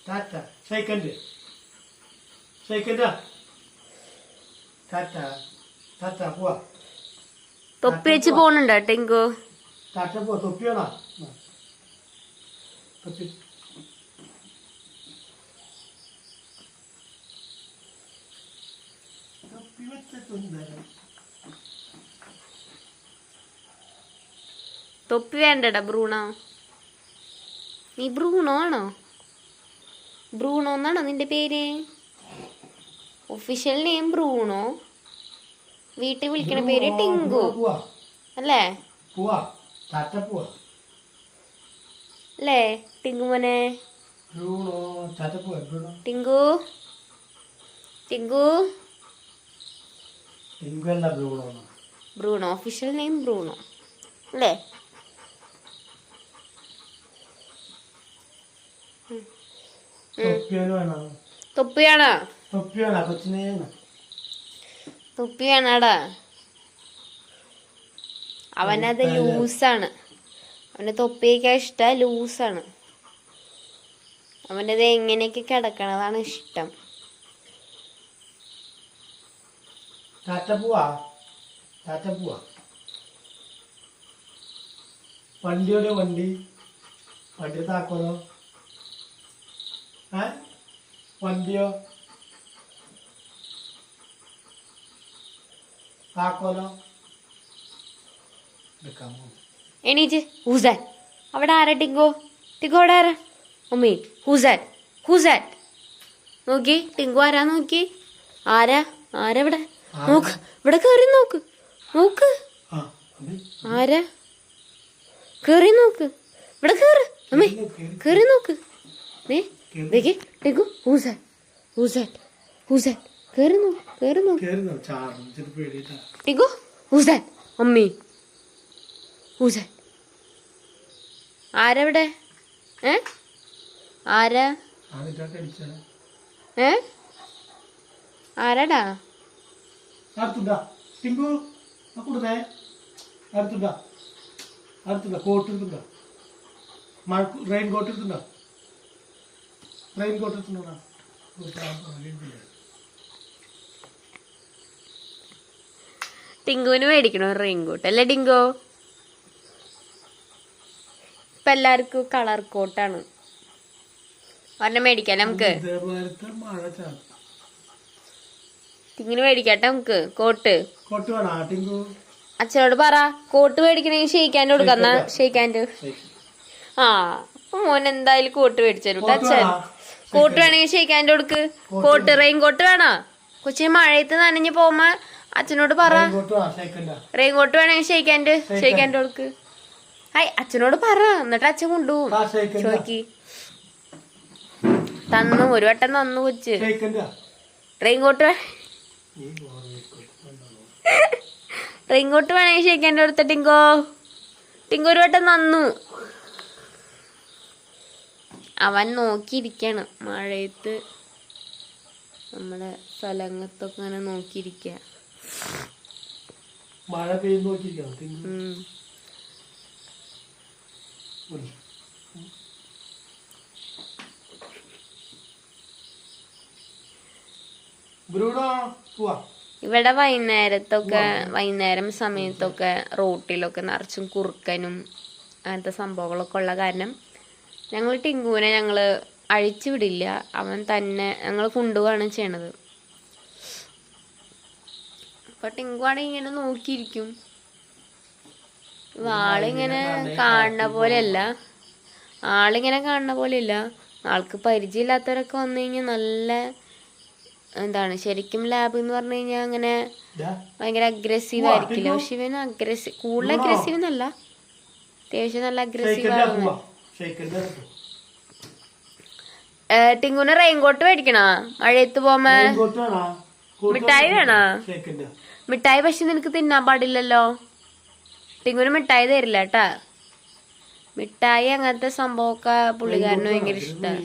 Tata shake hand ഷെയ്ക്കൻഡാ Tata Tata പോവാ തൊപ്പി വെച്ച് പോണുണ്ടോ ടിങ്കു? ടാറ്റ പോവാ തൊപ്പിയാണോ തൊപ്പി തൊപ്പി വെച്ച സുന്ദരം തൊപ്പി വേണ്ടടാ ബ്രൂണോ. നീ ബ്രൂണോ ആണോ? ബ്രൂണോ എന്നാണോ നിന്റെ പേര്? ഒഫീഷ്യൽ നെയിം ബ്രൂണോ, വീട്ടിൽ വിളിക്കണ പേര് ടിങ്കു അല്ലേ? അല്ലേ ടിങ്കു മോനെ? Tinku Tinku Bruno, official name Bruno അല്ലേ? തൊപ്പിയാണോ? തൊപ്പി വേണാടാ. അവനത് ലൂസാണ്. അവന് തൊപ്പിയൊക്കെ ഇഷ്ടം ലൂസാണ്. അവനത് എങ്ങനെയൊക്കെ കിടക്കണതാണ് ഇഷ്ടം. വണ്ടിയുടെ വണ്ടി വണ്ടി താക്കോലോ വണ്ടിയോ താക്കോലോ എണീച്ച്. ഹൂസാൻ അവിടെ ആരാ? ടിങ്കോ ടിങ്കോ അവിടെ ആരാ? മമ്മി ഹൂസാൻ ഹൂസാൻ നോക്കി. ടിങ്കു ആരാ നോക്കി. ആരാ ആരാ ഇവിടെ? നോക്ക് ഇവിടെ കേറി നോക്ക്. നോക്ക് ആരാ? കേറി നോക്ക്. ഇവിടെ കേറ് അമ്മേ. കേറി നോക്ക്. ടിങ്കു ഹൂസാൻ ഹൂസാൻ ഹൂസാൻ കേറി നോക്ക്. കേറി നോക്ക്. ടിങ്കു ഹൂസാൻ മമ്മി ഹൂസാൻ ആരവിടെ? ആരാ? ആരാടാ? കോട്ട് എടുത്തുണ്ടോ? റെയിൻ കോട്ട് എടുത്തുണ്ടോ? റെയിൻ കോട്ട് എടുത്തുണ്ടോ? ടിങ്കുവിന് മേടിക്കണോ റെയിൻ കോട്ട് അല്ലേ ടിങ്കോ? ഇപ്പൊ എല്ലാവർക്കും കളർ കോട്ടാണ്. ഒരെണ്ണം മേടിക്കാം നമുക്ക്. ടിങ്ങിന് മേടിക്കാട്ടെ നമുക്ക് കോട്ട്. അച്ഛനോട് പറ കോട്ട് മേടിക്കണമെങ്കിൽ ഷെയ്ക്കാൻ്റെ കൊടുക്കാം. ഷെയ്ക്കാൻ്റെ ആ അപ്പൊ മോൻ എന്തായാലും കോട്ട് മേടിച്ചു തരും. അച്ഛൻ കോട്ട് വേണമെങ്കിൽ ഷെയ്ക്കാൻ്റെ കൊടുക്ക്. കോട്ട് റെയിൻ കോട്ട് വേണോ? കൊച്ചിന് മഴയത്ത് നനഞ്ഞ് പോകുമ്പോ അച്ഛനോട് പറ റെയിൻ കോട്ട് വേണമെങ്കിൽ ഷെയ്ക്കാൻ്റെ കൊടുക്ക്. ഹായ് അച്ഛനോട് പറ, എന്നിട്ട് അച്ഛൻ കൊണ്ടുപോകും. ചോയ്ക്ക്. തന്നു ഒരു വട്ടം തന്നു കൊച്ച്. റെയിൻ കോട്ട് റെയിൻ കോട്ട് വേണമെങ്കിൽ ഷെയ്ക്കാൻ്റെ അടുത്ത ടിങ്കോ. ടിങ്കോ ഒരു വട്ടം തന്നു. അവൻ നോക്കിയിരിക്കാണ് മഴയത്ത്. നമ്മുടെ സ്ഥലത്തൊക്കെ അങ്ങനെ നോക്കിയിരിക്ക. മഴ പെയ്ത് നോക്കിയിരിക്കാം. ഇവിടെ വൈകുന്നേരം സമയത്തൊക്കെ റോട്ടിലൊക്കെ നിറച്ചും കുറുക്കനും അങ്ങനത്തെ സംഭവങ്ങളൊക്കെ ഉള്ള കാരണം ഞങ്ങൾ ടിങ്കുവിനെ അഴിച്ചു വിടില്ല. അവൻ തന്നെ ഞങ്ങൾ കൊണ്ടുപോവാണ് ചെയ്യണത്. അപ്പൊ ടിങ്കുവാണെങ്കിൽ ഇങ്ങനെ നോക്കിയിരിക്കും. ആളിങ്ങനെ കാണുന്ന പോലെയല്ല. ആൾക്ക് പരിചയമില്ലാത്തവരൊക്കെ വന്നു കഴിഞ്ഞാൽ നല്ല എന്താണ് ശരിക്കും ലാബ് എന്ന് പറഞ്ഞു കഴിഞ്ഞാൽ അങ്ങനെ ഭയങ്കര അഗ്രസീവ് ആയിരിക്കില്ല. പക്ഷെ ഇവന് കൂടുതൽ അഗ്രസീവ് എന്നല്ല, അത്യാവശ്യം നല്ല അഗ്രസീവ് ആണ്. ടിങ്കുന് റെയിൻകോട്ട് മേടിക്കണോ മഴയത്ത് പോവുമ്പോ? മിഠായി വേണോ? മിഠായി പക്ഷെ നിനക്ക് തിന്നാൻ പാടില്ലല്ലോ. ടിങ്കുന് മിഠായി തരില്ല കേട്ടാ. മിഠായി അങ്ങനത്തെ സംഭവമൊക്കെ പുള്ളിക്കാരന് ഭയങ്കര ഇഷ്ടമാണ്.